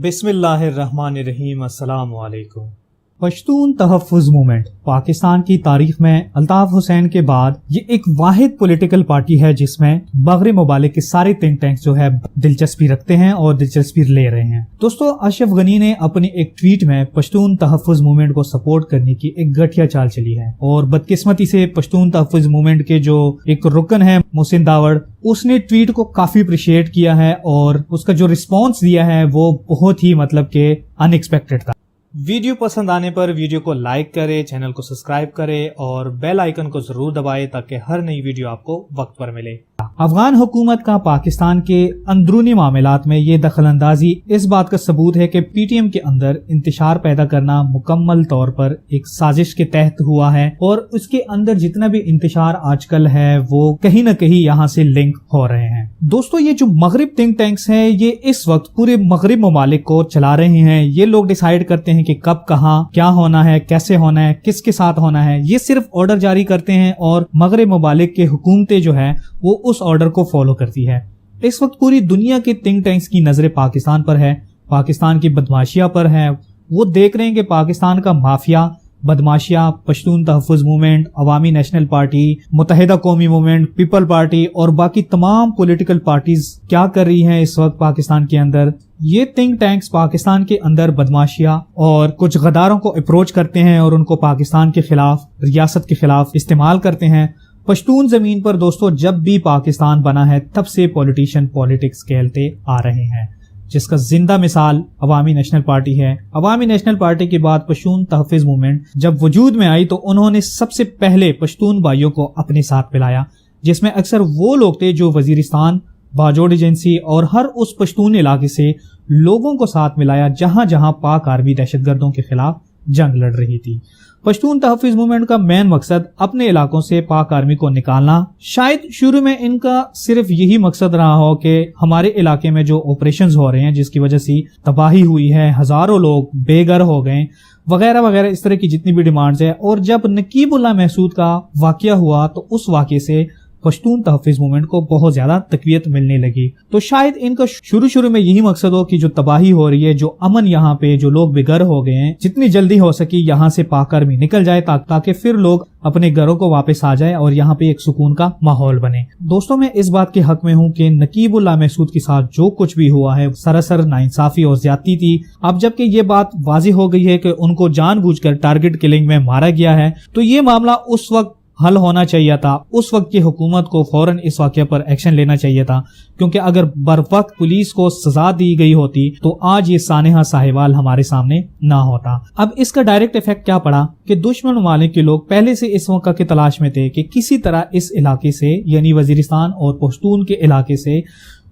بسم اللہ الرحمن الرحیم۔ السلام علیکم۔ پشتون تحفظ موومنٹ پاکستان کی تاریخ میں الطاف حسین کے بعد یہ ایک واحد پولیٹیکل پارٹی ہے جس میں مغرب ممالک کے سارے تھنک ٹینکس جو ہے دلچسپی رکھتے ہیں اور دلچسپی لے رہے ہیں۔ دوستو، اشرف غنی نے اپنی ایک ٹویٹ میں پشتون تحفظ موومنٹ کو سپورٹ کرنے کی ایک گٹھیا چال چلی ہے، اور بدقسمتی سے پشتون تحفظ موومنٹ کے جو ایک رکن ہے محسن داوڑ، اس نے ٹویٹ کو کافی اپریشیٹ کیا ہے اور اس کا جو رسپانس دیا ہے وہ بہت ہی کہ ان ایکسپیکٹڈ تھا۔ ویڈیو پسند آنے پر ویڈیو کو لائک کرے، چینل کو سبسکرائب کرے اور بیل آئیکن کو ضرور دبائے تاکہ ہر نئی ویڈیو آپ کو وقت پر ملے۔ افغان حکومت کا پاکستان کے اندرونی معاملات میں یہ دخل اندازی اس بات کا ثبوت ہے کہ پی ٹی ایم کے اندر انتشار پیدا کرنا مکمل طور پر ایک سازش کے تحت ہوا ہے، اور اس کے اندر جتنا بھی انتشار آج کل ہے وہ کہیں نہ کہیں یہاں سے لنک ہو رہے ہیں۔ دوستو، یہ جو مغرب تھنک ٹینکس ہیں یہ اس وقت پورے مغرب ممالک کو چلا رہے ہیں۔ یہ لوگ ڈیسائیڈ کرتے ہیں کہ کب کہاں کیا ہونا ہے، کیسے ہونا ہے، کس کے ساتھ ہونا ہے۔ یہ صرف آرڈر جاری کرتے ہیں اور مغرب ممالک کے حکومتیں جو ہے وہ اس آرڈر کو فالو کرتی ہے۔ اس وقت پوری دنیا کے تھنک ٹینکس کی نظریں پاکستان پر ہے، پاکستان کی بدماشیاں پر ہے۔ وہ دیکھ رہے ہیں کہ پاکستان کا مافیا، بدماشیاں، پشتون تحفظ موومنٹ، عوامی نیشنل پارٹی، متحدہ قومی موومنٹ، پیپل پارٹی اور باقی تمام پولیٹیکل پارٹیز کیا کر رہی ہیں اس وقت پاکستان کے اندر۔ یہ تھنک ٹینکس پاکستان کے اندر بدماشیاں اور کچھ غداروں کو اپروچ کرتے ہیں اور ان کو پاکستان کے خلاف، ریاست کے خلاف استعمال کرتے ہیں۔ پشتون زمین پر دوستو جب بھی پاکستان بنا ہے تب سے پولیٹیشین پولیٹکس کھیلتے آ رہے ہیں، جس کا زندہ مثال عوامی نیشنل پارٹی ہے۔ عوامی نیشنل پارٹی کے بعد پشتون تحفظ موومنٹ جب وجود میں آئی تو انہوں نے سب سے پہلے پشتون بھائیوں کو اپنے ساتھ ملایا، جس میں اکثر وہ لوگ تھے جو وزیرستان، باجوڑ ایجنسی اور ہر اس پشتون علاقے سے لوگوں کو ساتھ ملایا جہاں جہاں پاک آرمی دہشت گردوں کے خلاف جنگ لڑ رہی تھی۔ پشتون تحفظ موومنٹ کا مین مقصد اپنے علاقوں سے پاک آرمی کو نکالنا۔ شاید شروع میں ان کا صرف یہی مقصد رہا ہو کہ ہمارے علاقے میں جو آپریشنز ہو رہے ہیں جس کی وجہ سے تباہی ہوئی ہے، ہزاروں لوگ بے گھر ہو گئے وغیرہ وغیرہ، اس طرح کی جتنی بھی ڈیمانڈز ہیں، اور جب نقیب اللہ محسود کا واقعہ ہوا تو اس واقعے سے پشتون تحفظ موومنٹ کو بہت زیادہ تقویت ملنے لگی۔ تو شاید ان کا شروع میں یہی مقصد ہو کہ جو تباہی ہو رہی ہے، جو امن یہاں پہ، جو لوگ بے گھر ہو گئے ہیں، جتنی جلدی ہو سکی یہاں سے پاک آرمی نکل جائے تاکہ پھر لوگ اپنے گھروں کو واپس آ جائے اور یہاں پہ ایک سکون کا ماحول بنے۔ دوستوں، میں اس بات کے حق میں ہوں کہ نقیب اللہ محسود کے ساتھ جو کچھ بھی ہوا ہے سراسر ناانصافی اور زیادتی تھی۔ اب جبکہ یہ بات واضح ہو گئی ہے کہ ان کو جان بوجھ کر ٹارگٹ کلنگ میں مارا گیا ہے، تو یہ معاملہ اس وقت حل ہونا چاہیے تھا۔ اس وقت کی حکومت کو فوراً اس واقعے پر ایکشن لینا چاہیے تھا، کیونکہ اگر بروقت پولیس کو سزا دی گئی ہوتی تو آج یہ سانحہ ساہیوال ہمارے سامنے نہ ہوتا۔ اب اس کا ڈائریکٹ ایفیکٹ کیا پڑا کہ دشمن ممالک کے لوگ پہلے سے اس موقع کی تلاش میں تھے کہ کسی طرح اس علاقے سے، یعنی وزیرستان اور پشتون کے علاقے سے،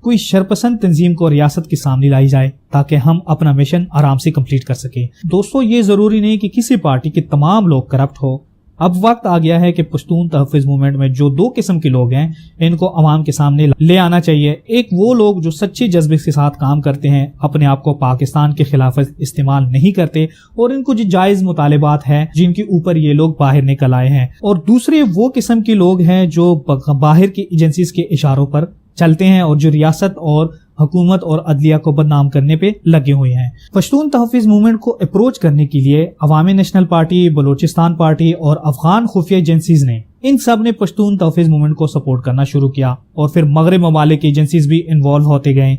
کوئی شرپسند تنظیم کو ریاست کے سامنے لائی جائے تاکہ ہم اپنا مشن آرام سے کمپلیٹ کر سکیں۔ دوستو، یہ ضروری نہیں کہ کسی پارٹی کے تمام لوگ کرپٹ ہو۔ اب وقت آ گیا ہے کہ پشتون تحفظ موومنٹ میں جو دو قسم کے لوگ ہیں ان کو عوام کے سامنے لے آنا چاہیے۔ ایک وہ لوگ جو سچے جذبے کے ساتھ کام کرتے ہیں، اپنے آپ کو پاکستان کے خلاف استعمال نہیں کرتے، اور ان کو جو جائز مطالبات ہیں جن کے اوپر یہ لوگ باہر نکل آئے ہیں، اور دوسرے وہ قسم کے لوگ ہیں جو باہر کی ایجنسیز کے اشاروں پر چلتے ہیں اور جو ریاست اور حکومت اور عدلیہ کو بدنام کرنے پہ لگے ہوئے ہیں۔ پشتون تحفظ موومنٹ کو اپروچ کرنے کے لیے عوامی نیشنل پارٹی، بلوچستان پارٹی اور افغان خفیہ ایجنسیز نے ان سب نے پشتون تحفظ موومنٹ کو سپورٹ کرنا شروع کیا، اور پھر مغرب ممالک کی ایجنسیز بھی انوالو ہوتے گئے۔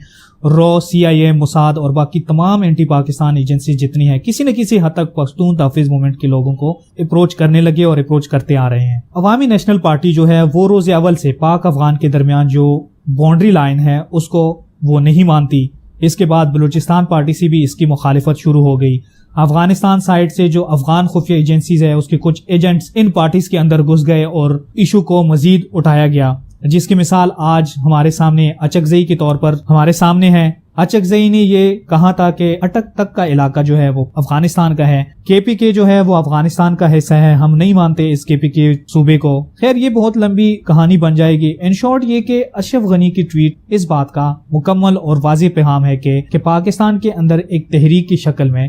رو، سی آئی اے، موساد اور باقی تمام اینٹی پاکستان ایجنسیز جتنی ہیں کسی نہ کسی حد تک پشتون تحفظ موومنٹ کے لوگوں کو اپروچ کرنے لگے اور اپروچ کرتے آ رہے ہیں۔ عوامی نیشنل پارٹی جو ہے وہ روز اول سے پاک افغان کے درمیان جو باؤنڈری لائن ہے اس کو وہ نہیں مانتی۔ اس کے بعد بلوچستان پارٹی سے بھی اس کی مخالفت شروع ہو گئی۔ افغانستان سائڈ سے جو افغان خفیہ ایجنسیز ہے اس کے کچھ ایجنٹس ان پارٹیز کے اندر گھس گئے اور ایشو کو مزید اٹھایا گیا، جس کی مثال آج ہمارے سامنے اچکزئی کے طور پر ہمارے سامنے ہے۔ اچکزئی نے یہ کہا تھا کہ اٹک تک کا علاقہ جو ہے وہ افغانستان کا ہے، کے پی کے جو ہے وہ افغانستان کا حصہ ہے، ہم نہیں مانتے اس کے پی کے صوبے کو۔ خیر، یہ بہت لمبی کہانی بن جائے گی۔ ان شارٹ یہ کہ اشرف غنی کی ٹویٹ اس بات کا مکمل اور واضح پیغام ہے کہ پاکستان کے اندر ایک تحریک کی شکل میں